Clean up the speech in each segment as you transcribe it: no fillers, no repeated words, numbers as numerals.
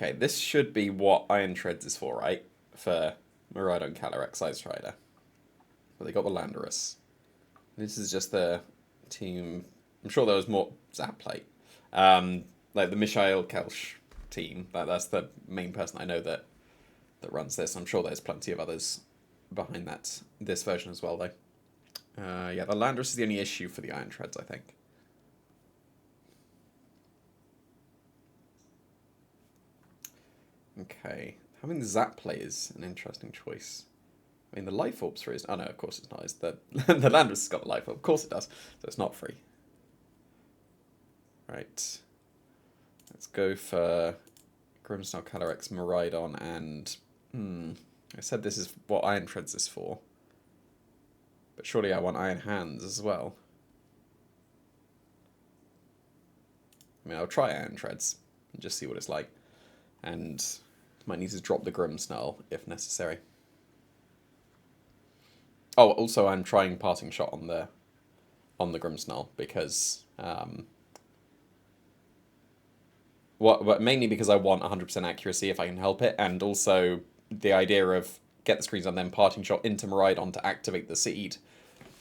Okay, this should be what Iron Treads is for, right? For Miraidon, Calyrex, Ice Strider. But they got the Landorus. This is just the team. I'm sure there was more Zap Plate. Like the Mishael Kelsch team. That's the main person I know that runs this. I'm sure there's plenty of others behind this version as well, though. Yeah, the Landorus is the only issue for the Iron Treads, I think. Okay, having the Zap Plate is an interesting choice. I mean, the Life Orb's free. Oh no, of course it's not. It's the Landorus has got the Life Orb. Of course it does. So it's not free. Right. Let's go for Grimmsnarl, Calyrex, Miraidon, and... I said this is what Iron Treads is for. But surely I want Iron Hands as well. I mean, I'll try Iron Treads and just see what it's like. And might need to drop the Grimmsnarl if necessary. Oh, also I'm trying Parting Shot on the Grimmsnarl because... mainly because I want 100% accuracy if I can help it, and also the idea of get the screens and then Parting Shot into Miraidon to activate the seed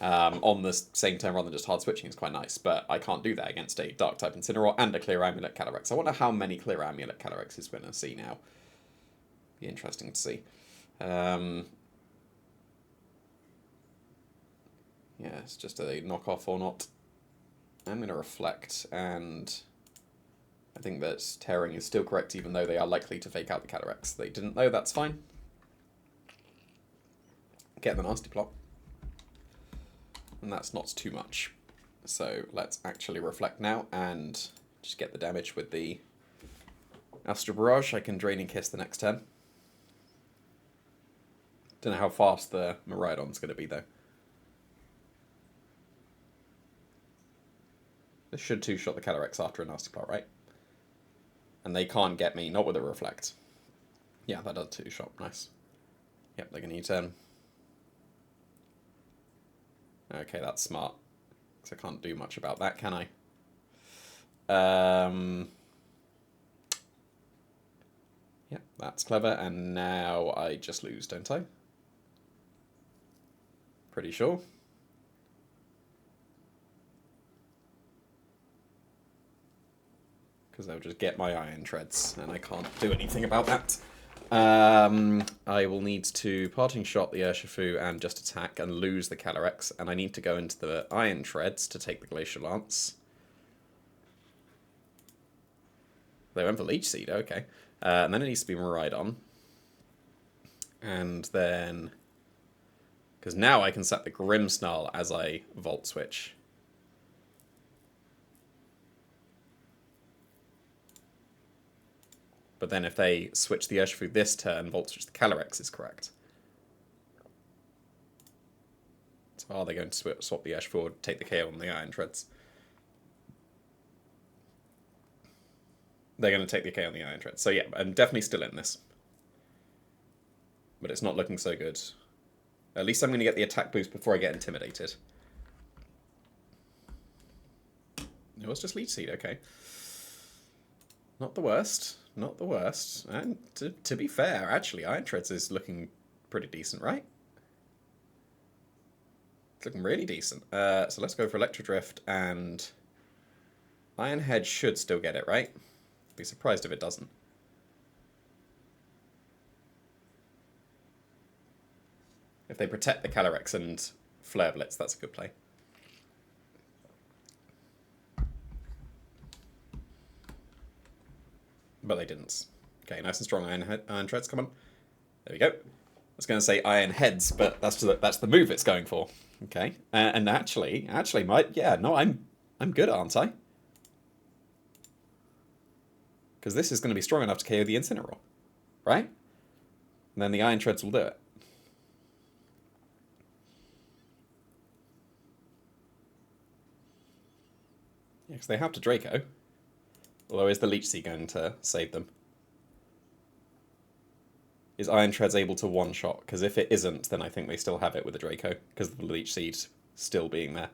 on the same turn rather than just hard switching is quite nice, but I can't do that against a Dark-type Incineroar and a Clear Amulet Calyrex. I wonder how many Clear Amulet Calyrex we're going to see now. Be interesting to see. Yeah, it's just a knockoff or not. I'm going to Reflect, and I think that Tearing is still correct, even though they are likely to fake out the Calyrex. They didn't know, that's fine. Get the Nasty Plot. And that's not too much. So let's actually Reflect now and just get the damage with the Astral Barrage. I can Draining Kiss the next turn. Don't know how fast the Miraidon's going to be, though. This should two-shot the Calyrex after a Nasty Plot, right? And they can't get me, not with a Reflect. Yeah, that does two-shot, nice. Yep, they're going to U-turn. Okay, that's smart. Because I can't do much about that, can I? Yep, that's clever. And now I just lose, don't I? Pretty sure. Because they'll just get my Iron Treads, and I can't do anything about that. I will need to Parting Shot the Urshifu and just attack and lose the Calyrex, and I need to go into the Iron Treads to take the Glacial Lance. They went for Leech Seed, okay. And then it needs to be Miraidon. And then... because now I can set the Grimmsnarl as I Volt Switch. But then if they switch the Urshifu this turn, Volt Switch the Calyrex is correct. So are they going to swap the Urshifu or take the KO on the Iron Treads? They're going to take the KO on the Iron Treads. So yeah, I'm definitely still in this. But it's not looking so good. At least I'm going to get the attack boost before I get intimidated. It was just Leech Seed, okay. Not the worst. Not the worst. And to be fair, actually, Iron Treads is looking pretty decent, right? It's looking really decent. So let's go for Electro Drift, and Iron Head should still get it, right? Be surprised if it doesn't. If they protect the Calyrex and Flare Blitz, that's a good play. But they didn't. Okay, nice and strong Iron Treads, come on. There we go. I was going to say Iron Heads, but that's the move it's going for. Okay, and actually, I'm good, aren't I? Because this is going to be strong enough to KO the Incineroar, right? And then the Iron Treads will do it. Yeah, because they have to Draco. Although, is the Leech Seed going to save them? Is Iron Treads able to one-shot? Because if it isn't, then I think they still have it with the Draco, because of the Leech Seed still being there.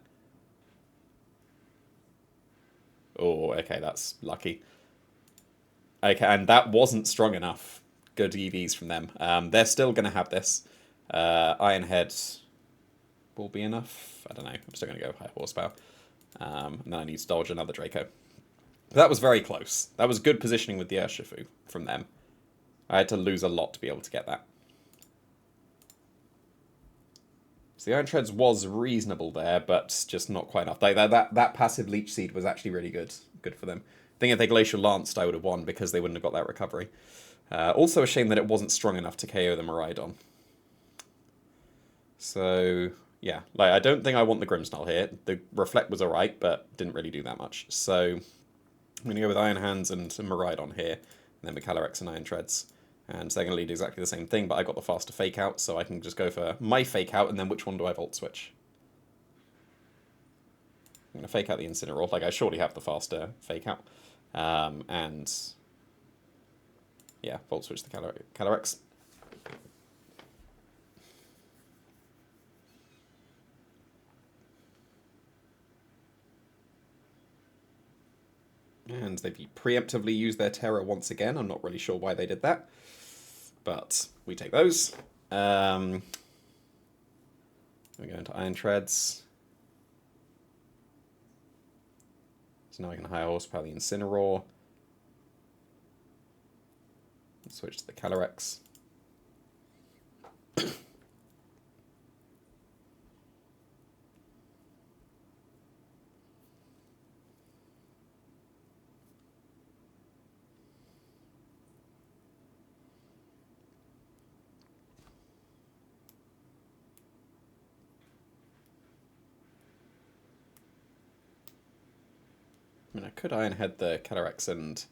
Oh, okay, that's lucky. Okay, and that wasn't strong enough. Good EVs from them. They're still going to have this. Ironhead will be enough. I don't know. I'm still going to go high horsepower. And then I need to dodge another Draco. That was very close. That was good positioning with the Urshifu from them. I had to lose a lot to be able to get that. So the Iron Treads was reasonable there, but just not quite enough. Like that passive Leech Seed was actually really good for them. I think if they Glacial Lanced, I would have won because they wouldn't have got that recovery. Also a shame that it wasn't strong enough to KO the Miraidon. So, yeah. Like, I don't think I want the Grimmsnarl here. The Reflect was alright, but didn't really do that much. So, I'm going to go with Iron Hands and Miraidon here, and then with Calyrex and Iron Treads. And they're going to lead exactly the same thing, but I got the faster Fake Out, so I can just go for my Fake Out, and then which one do I Volt Switch? I'm going to Fake Out the Incineroar. Like, I surely have the faster Fake Out. And yeah, Volt Switch the Calyrex. And they've preemptively used their Terror once again. I'm not really sure why they did that. But we take those. We go into Iron Treads. So now I can high horsepower the Incineroar. Switch to the Calyrex. I mean, I could Iron Head the Calyrex and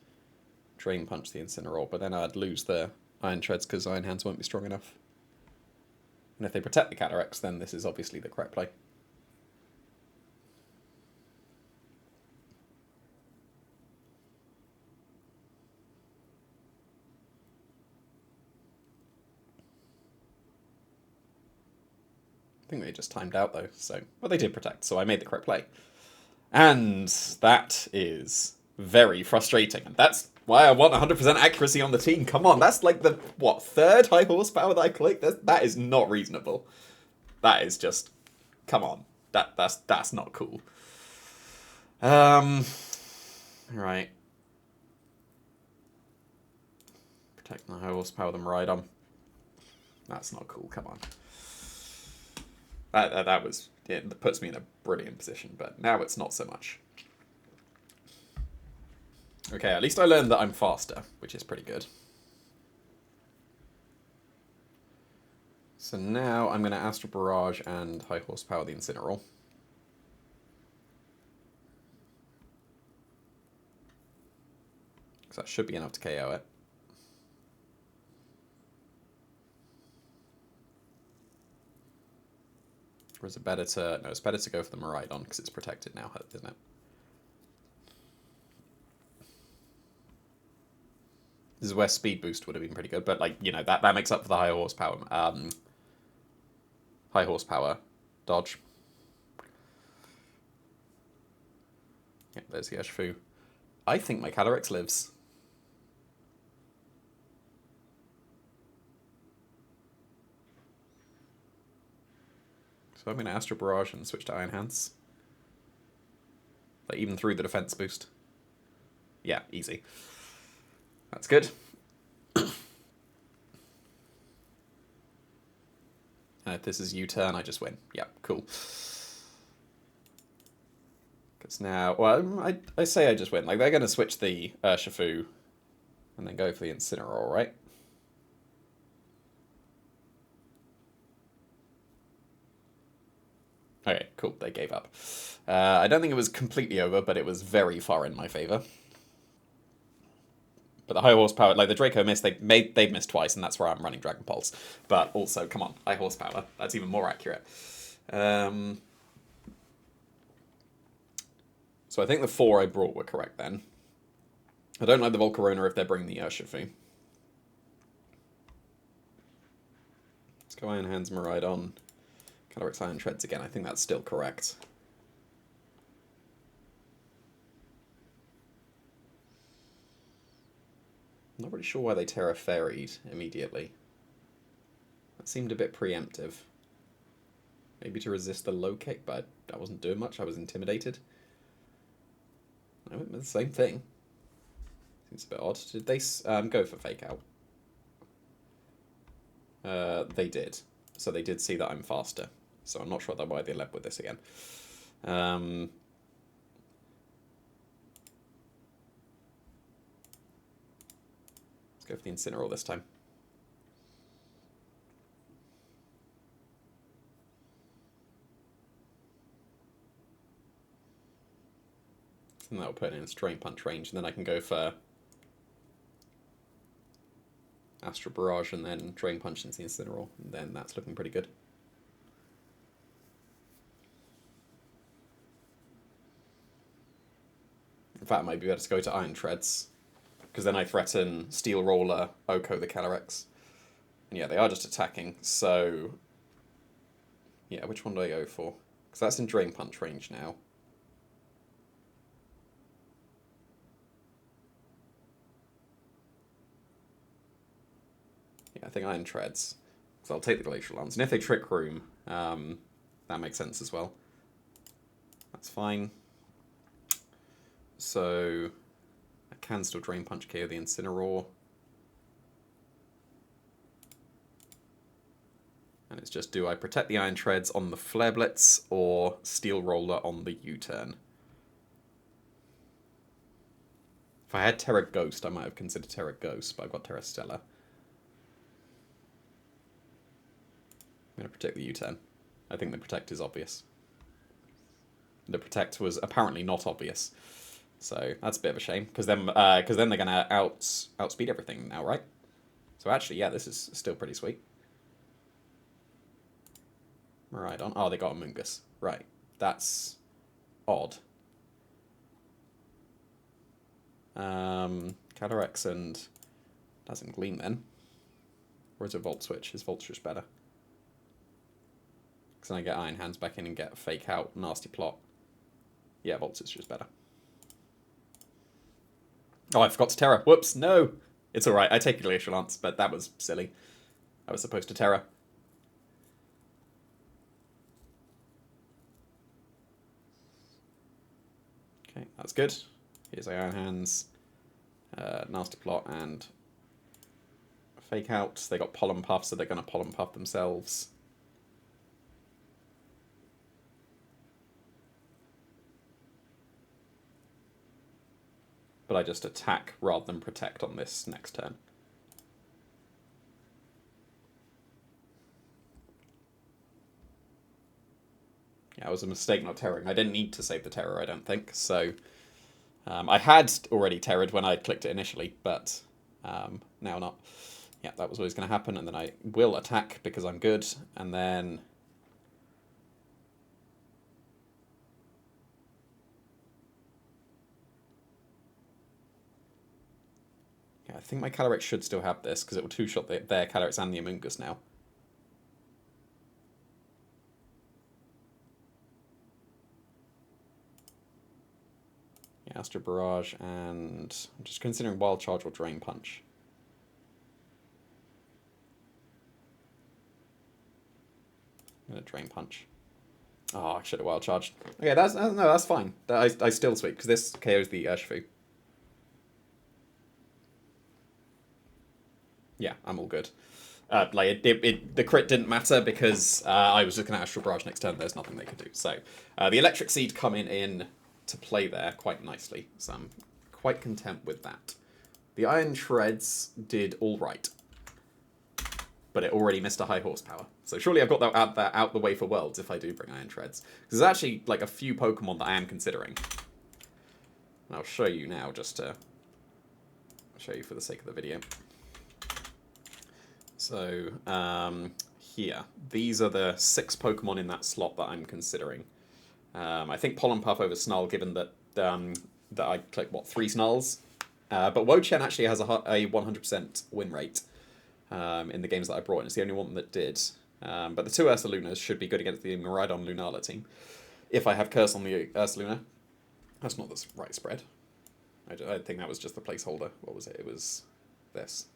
Drain Punch the Incineroar, but then I'd lose the Iron Treads because Iron Hands won't be strong enough. And if they protect the Calyrex, then this is obviously the correct play. I think they just timed out though, so... Well, they did protect, so I made the correct play. And that is very frustrating. And that's why I want 100% accuracy on the team. Come on, that's like the, what, third high horsepower that I clicked? That is not reasonable. That is just... Come on. That's not cool. Right. Protecting the high horsepower with them Miraidon. That's not cool, come on. That was... It puts me in a brilliant position, but now it's not so much. Okay, at least I learned that I'm faster, which is pretty good. So now I'm going to Astral Barrage and high horsepower the Incineroar. Because that should be enough to KO it. Or is it better to... No, it's better to go for the Miraidon because it's protected now, isn't it? This is where Speed Boost would have been pretty good, but, like, you know, that makes up for the high horsepower. High horsepower dodge. Yeah, there's the Urshifu. I think my Calyrex lives. So I'm going to Astral Barrage and switch to Iron Hands. Like, even through the defense boost. Yeah, easy. That's good. And if this is U-turn, I just win. Yeah, cool. Because now... Well, I say I just win. Like, they're going to switch the Urshifu and then go for the Incineroar, right? Okay, cool. They gave up. I don't think it was completely over, but it was very far in my favour. But the high horsepower, like the Draco missed, they've missed twice, and that's where I'm running Dragon Pulse. But also, come on, high horsepower. That's even more accurate. So I think the 4 I brought were correct then. I don't like the Volcarona if they're bringing the Urshifu. Let's go Iron Hands, Miraidon. Calyrex Iron Treads again. I think that's still correct. I'm not really sure why they Terra Ferried immediately. That seemed a bit preemptive. Maybe to resist the low kick, but I wasn't doing much. I was intimidated. I went with the same thing. Seems a bit odd. Did they go for fake out? They did. So they did see that I'm faster. So I'm not sure why they led with this again. Let's go for the Incineroar this time. And that'll put it in its Drain Punch range, and then I can go for Astral Barrage and then Drain Punch into the Incineroar, and then that's looking pretty good. In fact, it might be better to go to Iron Treads, because then I threaten Steel Roller, Oko the Calyrex. And yeah, they are just attacking, so... Yeah, which one do I go for? Because that's in Drain Punch range now. Yeah, I think Iron Treads. So I'll take the Glacial Lance. And if they Trick Room, that makes sense as well. That's fine. So I can still Drain Punch KO the Incineroar. And it's just, do I protect the Iron Treads on the Flare Blitz or Steel Roller on the U-turn? If I had Terra Ghost, I might have considered Terra Ghost, but I've got Terra Stella. I'm going to protect the U-turn. I think the Protect is obvious. The Protect was apparently not obvious. So that's a bit of a shame, because then they're going to outspeed everything now, right? So actually, yeah, this is still pretty sweet. Miraidon. Oh, they got a Mungus. Right. That's odd. Calyrex and doesn't Gleam then. Or is it Volt Switch? Is Volt Switch better? Because then I get Iron Hands back in and get Fake Out, Nasty Plot. Yeah, Volt Switch is better. Oh, I forgot to Terra. Whoops, no! It's alright, I take a Glacial Lance, but that was silly. I was supposed to Terra. Okay, that's good. Here's Iron Hands, Nasty Plot, and Fake Out. They got Pollen Puff, so they're going to Pollen Puff themselves. But I just attack rather than protect on this next turn. Yeah, it was a mistake not terroring. I didn't need to save the terror, I don't think. So I had already terrored when I clicked it initially, but now not. Yeah, that was always going to happen, and then I will attack because I'm good, and then... Yeah, I think my Calyrex should still have this, because it will two-shot their Calyrex and the Amoonguss now. Yeah, Astral Barrage, and I'm just considering Wild Charge or Drain Punch. I'm going to Drain Punch. Oh, I should have Wild Charged. Okay, that's fine. I still sweep, because this KOs the Urshifu. Yeah, I'm all good. The crit didn't matter because I was looking at Astral Barrage next turn. There's nothing they could do. So the Electric Seed coming in to play there quite nicely. So I'm quite content with that. The Iron Treads did all right, but it already missed a high horsepower. So surely I've got that out the way for Worlds if I do bring Iron Treads. Because there's actually like a few Pokemon that I am considering. And I'll show you now just to show you for the sake of the video. So here, these are the 6 Pokemon in that slot that I'm considering. I think Pollen Puff over Snarl, given that that I clicked, 3 Snarls? But Wochen actually has a 100% win rate in the games that I brought in. It's the only one that did. But the 2 Ursalunas should be good against the Miraidon Lunala team. If I have Curse on the Ursaluna. That's not the right spread. I think that was just the placeholder. What was it? It was this.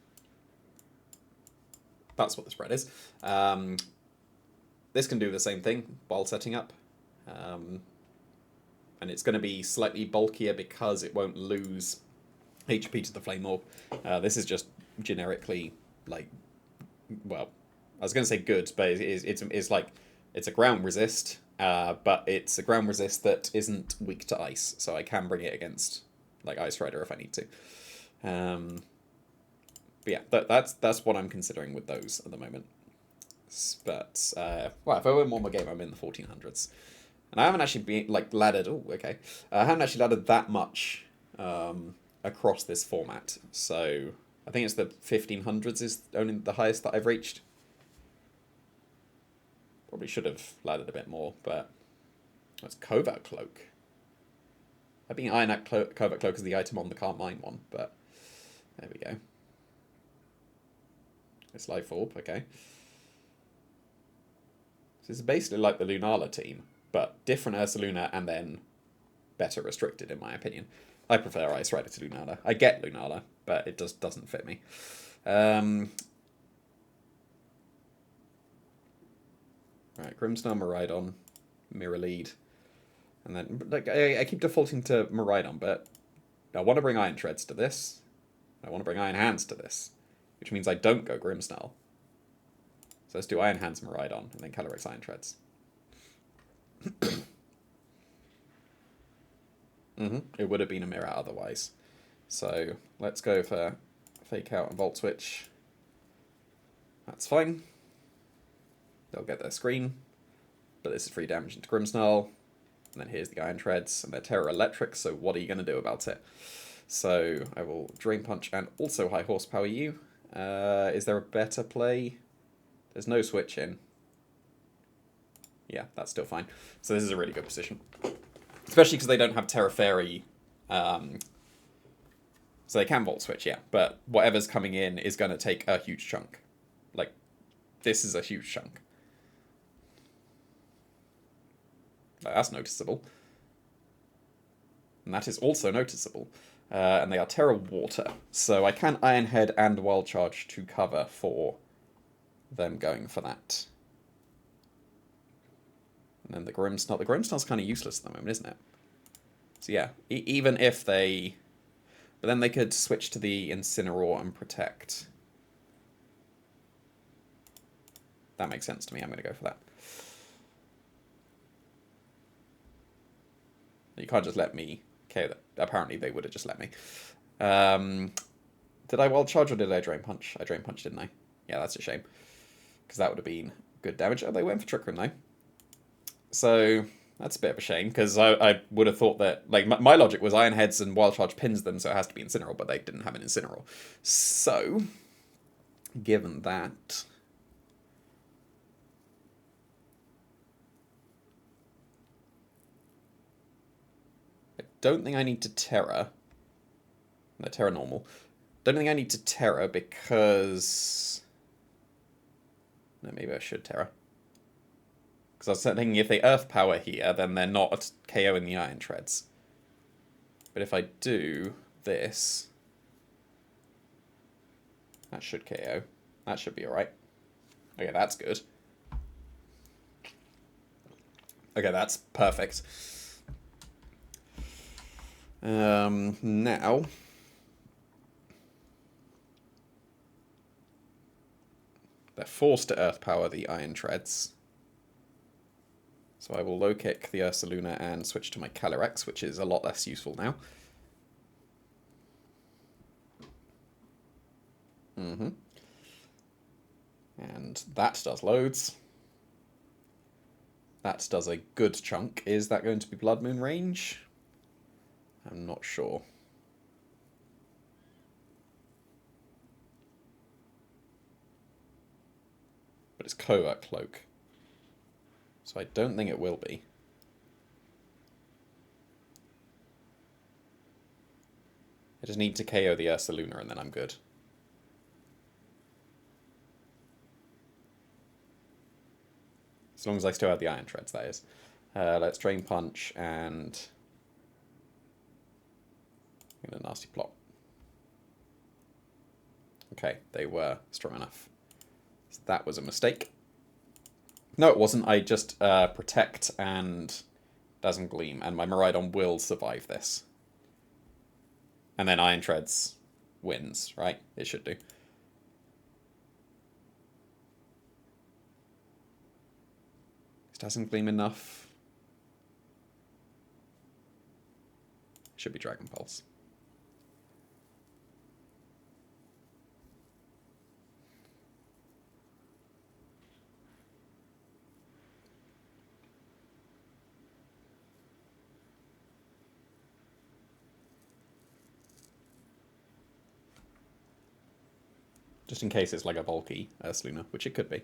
That's what the spread is. This can do the same thing while setting up. And it's going to be slightly bulkier because it won't lose HP to the Flame Orb. This is just generically, like, well, I was going to say good, but it's like, it's a ground resist, but it's a ground resist that isn't weak to ice, so I can bring it against, like, Ice Rider if I need to. But yeah, that's what I'm considering with those at the moment. But, well, if I win one more game, I'm in the 1400s. And I haven't actually been, like, laddered... Oh, okay. I haven't actually laddered that much across this format. So, I think it's the 1500s is only the highest that I've reached. Probably should have laddered a bit more, but... That's Covert Cloak. I think Iron Act Covert Cloak is the item on the Can't Mine one, but... There we go. It's Life Orb, okay. So it's basically like the Lunala team, but different Ursaluna and then better restricted, in my opinion. I prefer Ice Rider to Lunala. I get Lunala, but it just doesn't fit me. Right, Grimstar, Miraidon, Mirror Lead. And then, like, I keep defaulting to Miraidon, but I want to bring Iron Treads to this. I want to bring Iron Hands to this, which means I don't go Grimmsnarl. So let's do Iron Hands, Miraidon, and then Calyrex Iron Treads. It would have been a mirror otherwise. So let's go for Fake Out and Volt Switch. That's fine. They'll get their screen. But this is free damage into Grimmsnarl. And then here's the Iron Treads, and they're Terra Electric, so what are you going to do about it? So I will Drain Punch and also High Horsepower you. Is there a better play? There's no switch in. Yeah, that's still fine. So this is a really good position. Especially because they don't have Terra Fairy. So they can Volt Switch, yeah. But whatever's coming in is going to take a huge chunk. Like, this is a huge chunk. That's noticeable. And that is also noticeable. And they are Terra Water. So I can Iron Head and Wild Charge to cover for them going for that. And then the Grimmsnarl. The Grimmsnarl's kind of useless at the moment, isn't it? So yeah, even if they... But then they could switch to the Incineroar and Protect. That makes sense to me. I'm going to go for that. You can't just let me KO that. Apparently they would have just let me. Did I Wild Charge or did I Drain Punch? I Drain Punch, didn't I? Yeah, that's a shame. Because that would have been good damage. Oh, they went for Trick Room, though. So, that's a bit of a shame, because I would have thought that... Like, my logic was Iron Heads and Wild Charge pins them, so it has to be Incineroar, but they didn't have an Incineroar. So, given that... I don't think I need to Terra. No, Terra normal. Don't think I need to Terra because... No, maybe I should Terra. Because I was thinking if they Earth Power here, then they're not KO in the Iron Treads. But if I do this... That should KO. That should be alright. Okay, that's good. Okay, that's perfect. Now... They're forced to Earth Power the Iron Treads. So I will low kick the Ursaluna and switch to my Calyrex, which is a lot less useful now. And that does loads. That does a good chunk. Is that going to be Blood Moon range? I'm not sure. But it's Covert Cloak. So I don't think it will be. I just need to KO the Ursaluna and then I'm good. As long as I still have the Iron Treads, that is. Let's Drain Punch and... a nasty plot. Okay, they were strong enough. So that was a mistake. No, it wasn't. I just protect and Dazzling Gleam, and my Miraidon will survive this. And then Iron Treads wins, right? It should do. Is Dazzling Gleam enough? Should be Dragon Pulse. Just in case it's like a bulky Ursaluna, which it could be.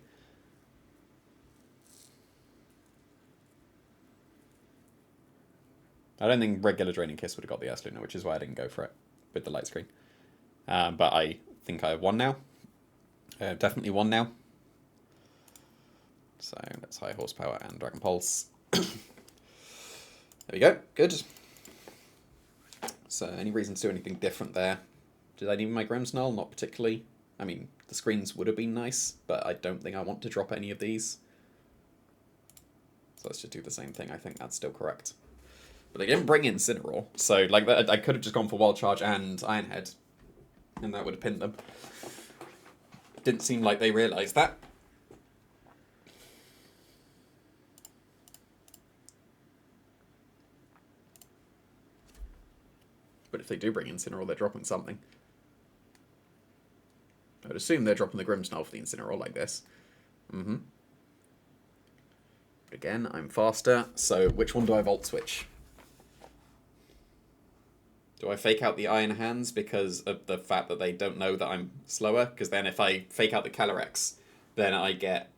I don't think regular Draining Kiss would have got the Ursaluna, which is why I didn't go for it with the light screen. But I think I have one now. Definitely one now. So that's High Horsepower and Dragon Pulse. There we go. Good. So any reason to do anything different there? Did I need my Grimmsnarl? Not particularly. I mean, the screens would have been nice, but I don't think I want to drop any of these. So let's just do the same thing. I think that's still correct. But they didn't bring in Incineroar, so like I could have just gone for Wild Charge and Iron Head, and that would have pinned them. Didn't seem like they realised that. But if they do bring Incineroar, they're dropping something. I'd assume they're dropping the Grimmsnarl for the Incineroar like this. But again, I'm faster, so which one do I Volt Switch? Do I fake out the Iron Hands because of the fact that they don't know that I'm slower? Because then if I fake out the Calyrex, then I get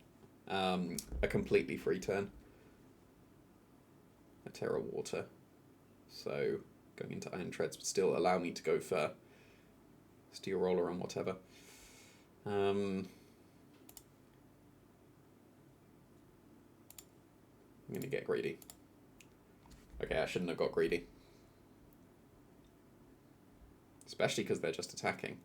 a completely free turn. A Terra Water. So going into Iron Treads would still allow me to go for Steel Roller and whatever. I'm going to get greedy. Okay, I shouldn't have got greedy. Especially because they're just attacking.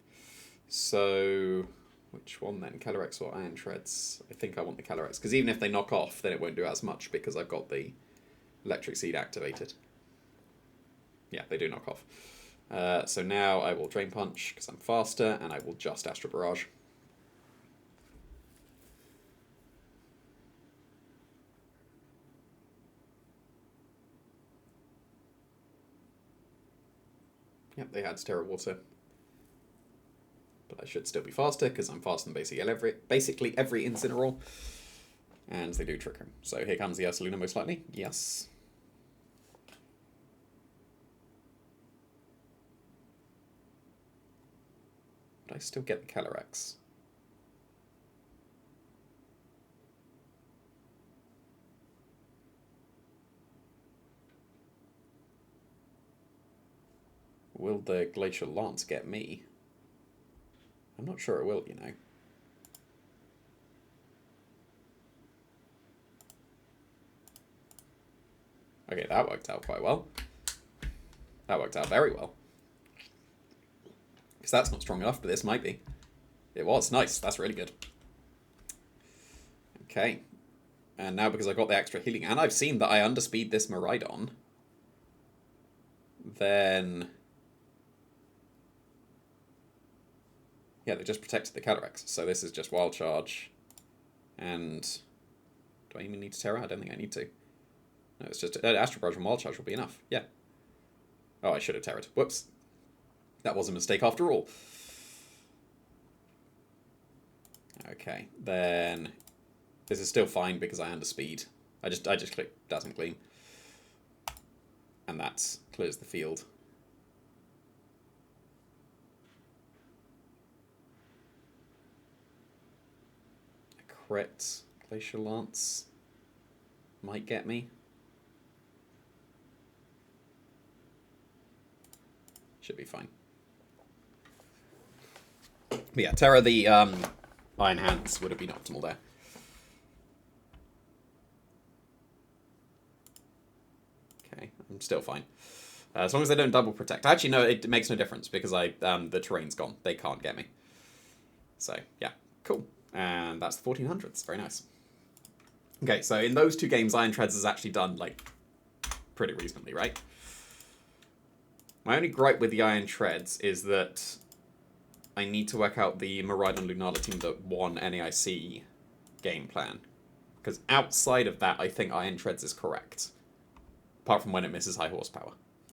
So, which one then? Calyrex or Iron Treads? I think I want the Calyrex. Because even if they knock off, then it won't do as much because I've got the Electric Seed activated. Yeah, they do knock off. So now I will Drain Punch because I'm faster, and I will just Astral Barrage. Yep, they had Terra Water. But I should still be faster because I'm faster than basically every Incineroar. And they do Trick Room. So here comes the Ursaluna most likely. Yes. But I still get the Calyrex. Will the Glacial Lance get me? I'm not sure it will, you know. Okay, that worked out quite well. That worked out very well. Because that's not strong enough, but this might be. It was. Nice. That's really good. Okay. And now because I got the extra healing, and I've seen that I underspeed this Miraidon, then... Yeah, they just protected the Calyrex, so this is just Wild Charge. And... Do I even need to Terra? I don't think I need to. No, it's just... Astral Barrage and Wild Charge will be enough. Yeah. Oh, I should have Terra'd. Whoops. That was a mistake after all. Okay, then... This is still fine because I underspeed. I just click Dazzling Gleam. And that clears the field. Crit Glacial Lance might get me. Should be fine. But yeah, Terra the Iron Hands would have been optimal there. Okay, I'm still fine. As long as they don't double protect. Actually, no, it makes no difference because the terrain's gone. They can't get me. So, yeah, cool. And that's the 1400s. Very nice. Okay, so in those two games, Iron Treads has actually done, like, pretty reasonably, right? My only gripe with the Iron Treads is that I need to work out the Miraidon Lunala team that won NAIC game plan. Because outside of that, I think Iron Treads is correct. Apart from when it misses high horsepower.